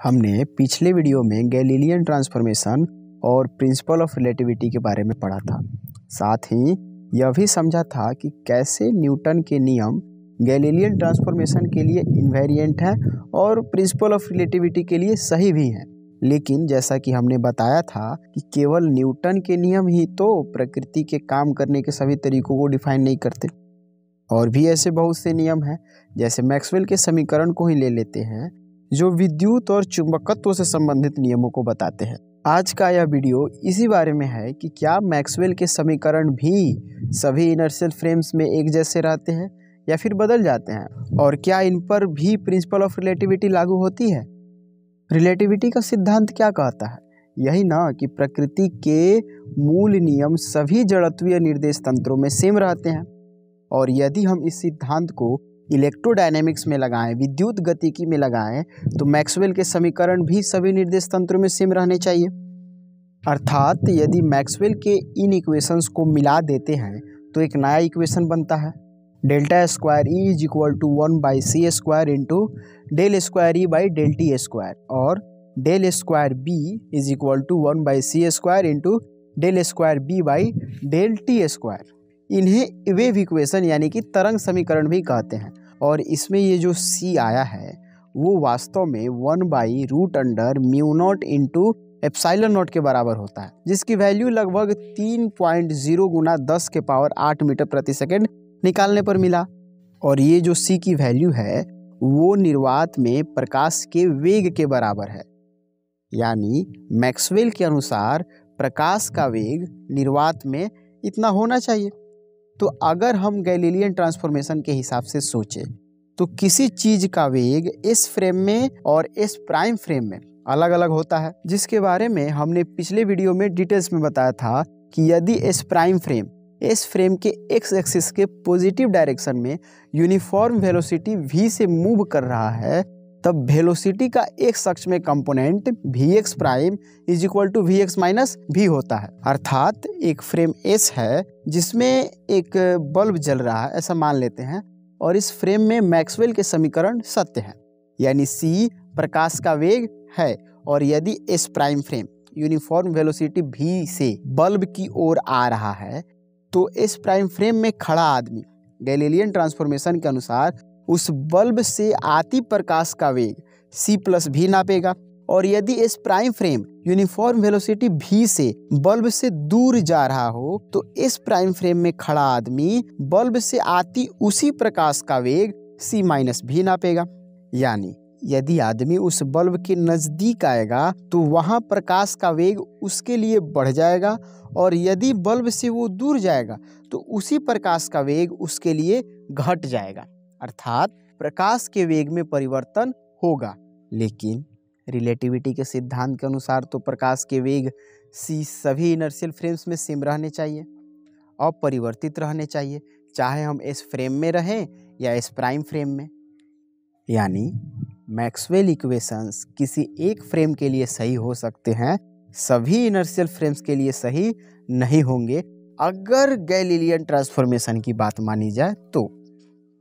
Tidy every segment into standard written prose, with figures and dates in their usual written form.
हमने पिछले वीडियो में गैलीलियन ट्रांसफॉर्मेशन और प्रिंसिपल ऑफ रिलेटिविटी के बारे में पढ़ा था। साथ ही यह भी समझा था कि कैसे न्यूटन के नियम गैलीलियन ट्रांसफॉर्मेशन के लिए इनवेरिएंट हैं और प्रिंसिपल ऑफ रिलेटिविटी के लिए सही भी हैं। लेकिन जैसा कि हमने बताया था कि केवल न्यूटन के नियम ही तो प्रकृति के काम करने के सभी तरीकों को डिफाइन नहीं करते, और भी ऐसे बहुत से नियम हैं। जैसे मैक्सवेल के समीकरण को ही ले लेते हैं, जो विद्युत और चुंबकत्व से संबंधित नियमों को बताते हैं। आज का यह वीडियो इसी बारे में है कि क्या मैक्सवेल के समीकरण भी सभी इनर्शियल फ्रेम्स में एक जैसे रहते हैं या फिर बदल जाते हैं, और क्या इन पर भी प्रिंसिपल ऑफ रिलेटिविटी लागू होती है। रिलेटिविटी का सिद्धांत क्या कहता है? यही ना कि प्रकृति के मूल नियम सभी जड़त्वीय निर्देश तंत्रों में सेम रहते हैं, और यदि हम इस सिद्धांत को इलेक्ट्रोडायनेमिक्स में लगाएं, विद्युत गतिकी में लगाएं, तो मैक्सवेल के समीकरण भी सभी निर्देश तंत्रों में सेम रहने चाहिए। अर्थात यदि मैक्सवेल के इन इक्वेशंस को मिला देते हैं तो एक नया इक्वेशन बनता है, delta square E is equal to 1/c square into del square E by del T square, और del square B is equal to 1/c square into del square B by del T square. इन्हें wave equation यानी कि तरंग समीकरण भी कहते हैं, और इसमें ये जो c आया है वो वास्तव में 1/√μ0 इंटू एप्सिलॉन नॉट के बराबर होता है, जिसकी वैल्यू लगभग 3.0 गुना 10 के पावर 8 मीटर प्रति सेकंड निकालने पर मिला। और ये जो c की वैल्यू है वो निर्वात में प्रकाश के वेग के बराबर है। यानी मैक्सवेल के अनुसार प्रकाश का वेग निर्वात में इतना होना चाहिए। तो अगर हम गैलीलियन ट्रांसफॉर्मेशन के हिसाब से सोचें तो किसी चीज का वेग इस फ्रेम में और इस प्राइम फ्रेम में अलग अलग होता है, जिसके बारे में हमने पिछले वीडियो में डिटेल्स में बताया था कि यदि इस प्राइम फ्रेम इस फ्रेम के एक्स एक्सिस के पॉजिटिव डायरेक्शन में यूनिफॉर्म वेलोसिटी v से मूव कर रहा है, तब वेलोसिटी का एक अक्ष में component vx prime is equal to vx minus v होता है। अर्थात एक फ्रेम S है जिसमें एक बल्ब जल रहा है, ऐसा मान लेते हैं, और इस फ्रेम में मैक्सवेल के समीकरण सत्य हैं, यानी c प्रकाश का वेग है। और यदि S prime frame uniform velocity v से बल्ब की ओर आ रहा है, तो S प्राइम फ्रेम में खड़ा आदमी गैलीलियन ट्रांसफॉर्मेशन के अनुसार उस बल्ब से आती प्रकाश का वेग c प्लस v नापेगा। और यदि इस prime frame uniform velocity v से बल्ब से दूर जा रहा हो, तो इस प्राइम फ्रेम में खड़ा आदमी बल्ब से आती उसी प्रकाश का वेग c माइनस v नापेगा। यानी यदि आदमी उस बल्ब के नजदीक आएगा तो वहां प्रकाश का वेग उसके लिए बढ़ जाएगा, और यदि बल्ब से वो दूर जाएगा तो उसी प्रकाश का वेग उसके लिए घट जाएगा। अर्थात प्रकाश के वेग में परिवर्तन होगा। लेकिन रिलेटिविटी के सिद्धांत के अनुसार तो प्रकाश के वेग c सभी इनर्शियल फ्रेम्स में सेम रहने चाहिए, अपरिवर्तित रहने चाहिए, चाहे हम इस फ्रेम में रहें या इस प्राइम फ्रेम में। यानी मैक्सवेल इक्वेशंस किसी एक फ्रेम के लिए सही हो सकते हैं, सभी इनर्शियल फ्रेम्स के लिए सही नहीं होंगे अगर गैलीलियन ट्रांसफॉर्मेशन की बात मानी जाए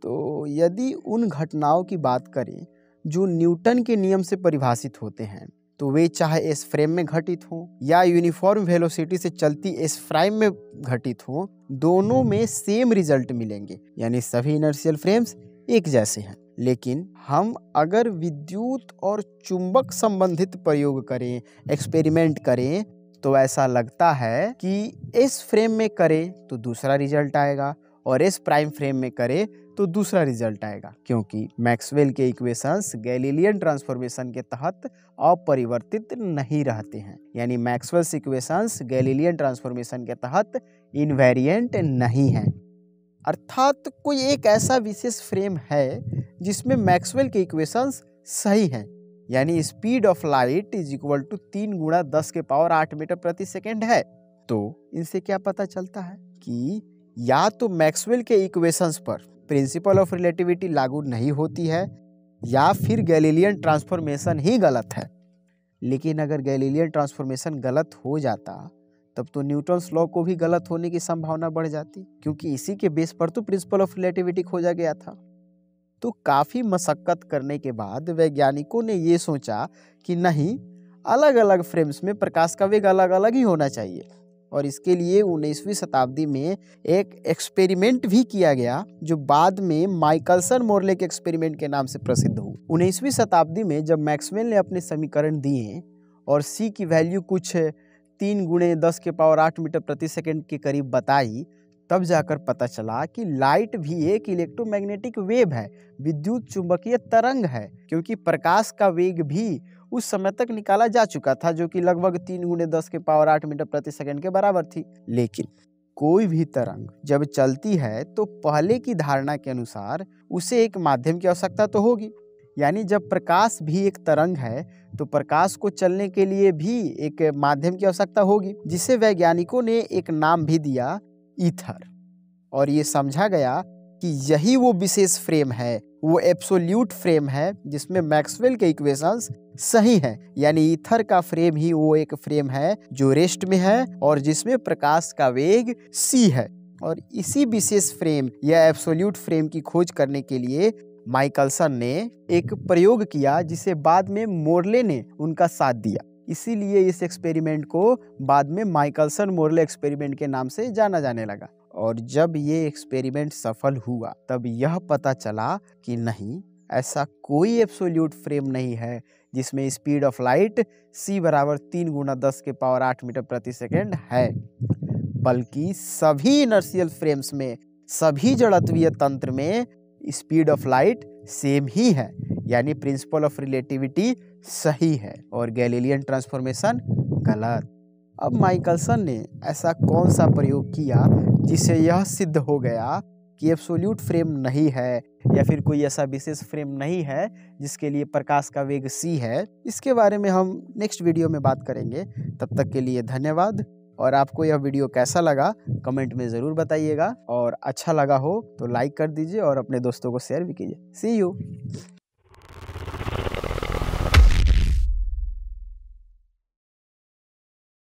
तो यदि उन घटनाओं की बात करें जो न्यूटन के नियम से परिभाषित होते हैं, तो वे चाहे इस फ्रेम में घटित हों या यूनिफॉर्म वेलोसिटी से चलती इस फ्रेम में घटित हों, दोनों में सेम रिजल्ट मिलेंगे, यानी सभी इनर्शियल फ्रेम्स एक जैसे हैं। लेकिन हम अगर विद्युत और चुंबक संबंधित प्रयोग करें, एक्सपेरिमेंट करें, तो ऐसा लगता है कि इस फ्रेम में करें तो दूसरा रिजल्ट आएगा और इस प्राइम फ्रेम में करें तो दूसरा रिजल्ट आएगा, क्योंकि मैक्सवेल के इक्वेशंस गैलीलियन ट्रांसफॉर्मेशन के तहत अपरिवर्तित नहीं रहते हैं। यानी मैक्सवेल्स इक्वेशंस गैलीलियन ट्रांसफॉर्मेशन के तहत इनवेरिएंट नहीं हैं। अर्थात कोई एक ऐसा विशेष फ्रेम है जिसमें मैक्सवेल के इक्वेशंस सही हैं, यानी speed of light is equal to 3 गुणा 10 के पावर 8 मीटर प्रति सेकंड है। तो इनसे क्या पता चलता है कि या तो मैक्सवेल के इक्वेशंस पर प्रिंसिपल ऑफ रिलेटिविटी लागू नहीं होती है, या फिर गैलीलियन ट्रांसफॉर्मेशन ही गलत है। लेकिन अगर गैलीलियन ट्रांसफॉर्मेशन गलत हो जाता तब तो न्यूटन्स लॉ को भी गलत होने की संभावना बढ़ जाती, क्योंकि इसी के बेस पर तो प्रिंसिपल ऑफ रिलेटिविटी खोजा गया था। तो काफ़ी मशक्क़त करने के बाद वैज्ञानिकों ने ये सोचा कि नहीं, अलग अलग फ्रेम्स में प्रकाश का वेग अलग अलग ही होना चाहिए। और इसके लिए 19वीं शताब्दी में एक एक्सपेरिमेंट भी किया गया जो बाद में माइकलसन मोरले एक्सपेरिमेंट के नाम से प्रसिद्ध हुआ। 19वीं शताब्दी में जब मैक्सवेल ने अपने समीकरण दिए और सी की वैल्यू कुछ 3 × 10⁸ मीटर प्रति सेकंड के करीब बताई, तब जाकर पता चला कि लाइट भी एक इलेक्ट्रोमैग्नेटिक वेव है, विद्युत चुंबकीय तरंग है, क्योंकि प्रकाश का वेग भी उस समय तक निकाला जा चुका था जो कि लगभग 3 × 10⁸ मीटर प्रति सेकंड के बराबर थी। लेकिन कोई भी तरंग जब चलती है तो पहले की धारणा के अनुसार उसे एक माध्यम की आवश्यकता तो होगी, यानी जब प्रकाश भी एक तरंग है तो प्रकाश को चलने के लिए भी एक माध्यम की आवश्यकता होगी, जिसे वैज्ञानिकों ने एक नाम भी दिया, ईथर। और ये समझा गया कि यही वो विशेष फ्रेम है, वो एब्सोल्यूट फ्रेम है जिसमें मैक्सवेल के इक्वेशंस सही हैं, यानी ईथर का फ्रेम ही वो एक फ्रेम है जो रेस्ट में है और जिसमें प्रकाश का वेग c है। और इसी विशेष फ्रेम या एब्सोल्यूट फ्रेम की खोज करने के लिए माइकलसन ने एक प्रयोग किया जिसे बाद में मोरले ने उनका साथ दिया। इसीलिए इस एक्सपेरिमेंट को बाद में माइकलसन मोरले एक्सपेरिमेंट के नाम से जाना जाने लगा। और जब ये एक्सपेरिमेंट सफल हुआ तब यह पता चला कि नहीं, ऐसा कोई एब्सोल्यूट फ्रेम नहीं है जिसमें स्पीड ऑफ लाइट c बराबर 3 × 10⁸ मीटर प्रति सेकंड है, बल्कि सभी इनर्शियल फ्रेम्स में, सभी जड़त्वीय तंत्र में स्पीड ऑफ लाइट सेम ही है, यानी प्रिंसिपल ऑफ रिलेटिविटी सही है और गैलीलियन ट्रांसफॉर्मेशन गलत। अब माइकलसन ने ऐसा कौन सा प्रयोग किया जिससे यह सिद्ध हो गया कि एब्सोल्यूट फ्रेम नहीं है या फिर कोई ऐसा विशेष फ्रेम नहीं है जिसके लिए प्रकाश का वेग c है? इसके बारे में हम नेक्स्ट वीडियो में बात करेंगे। तब तक के लिए धन्यवाद। और आपको यह वीडियो कैसा लगा कमेंट में ज़रूर बताइएगा, और अच्छा लगा हो तो लाइक कर दीजिए और अपने दोस्तों को शेयर भी कीजिए। सी यू।